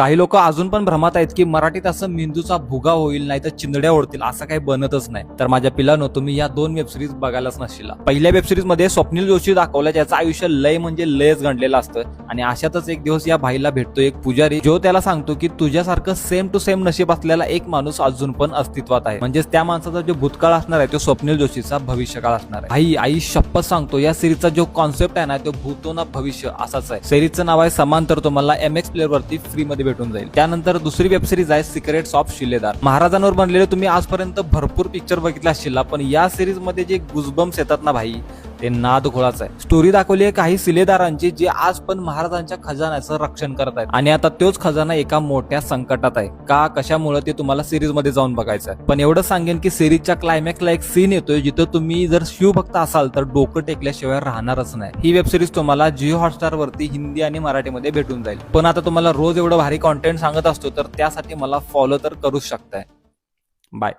काही लोक अजून पण भ्रमात आहेत की मराठीत असं मेंदूचा भुगा होईल नाही तर चिंदड्या ओढतील असं काही बनतच नाही. तर माझ्या पिलांनो, तुम्ही या 2 वेबसिरीज बघायलाच नसशीला. पहिल्या वेबसिरीज मध्ये स्वप्नील जोशी दाखवला ज्याचं आयुष्य लय म्हणजे लयच गंडलेलं असतं आणि अशातच एक दिवस या भाईला भेटतो एक पुजारी जो त्याला सांगतो की तुझ्यासारखं सेम टू सेम नशीब असलेला एक माणूस अजून पण अस्तित्वात आहे. म्हणजेच त्या माणसाचा जो भूतकाळ असणार आहे तो स्वप्नील जोशीचा भविष्यकाळ असणार आहे. आई शपथ सांगतो या सिरीजचा जो कॉन्सेप्ट आहे ना तो भूतो ना भविष्य असाच आहे. सिरीजचं नाव आहे समांतर, तुम्हाला MX प्लेअर वरती फ्री मध्ये भेटून जाईल. त्यानंतर दुसरी वेबसिरीज आहे सिक्रेट्स ऑफ शिलेदार. महाराजांवर बनलेले तुम्ही आजपर्यंत भरपूर पिक्चर बघितले असतील, पण या सिरीज मध्ये जे गुजबम्स येतात ना भाई, ते नाद घोळाच आहे. स्टोरी दाखवली आहे काही सिलेदारांची जे आज पण महाराजांच्या खजान्याचं रक्षण करत आहेत आणि आता तोच खजाना एका मोठ्या संकटात आहे. का कशामुळे ते तुम्हाला सिरीज मध्ये जाऊन बघायचं आहे. पण एवढं सांगेन की सिरीजच्या क्लायमॅक्सला एक सीन येतोय जिथं तुम्ही जर शिवभक्त असाल तर डोकं टेकल्याशिवाय राहणारच नाही. ही वेबसिरीज तुम्हाला जिओ हॉटस्टार वरती हिंदी आणि मराठीमध्ये भेटून जाईल. पण आता तुम्हाला रोज एवढं भारी कॉन्टेंट सांगत असतो तर त्यासाठी मला फॉलो तर करूच शकताय. बाय.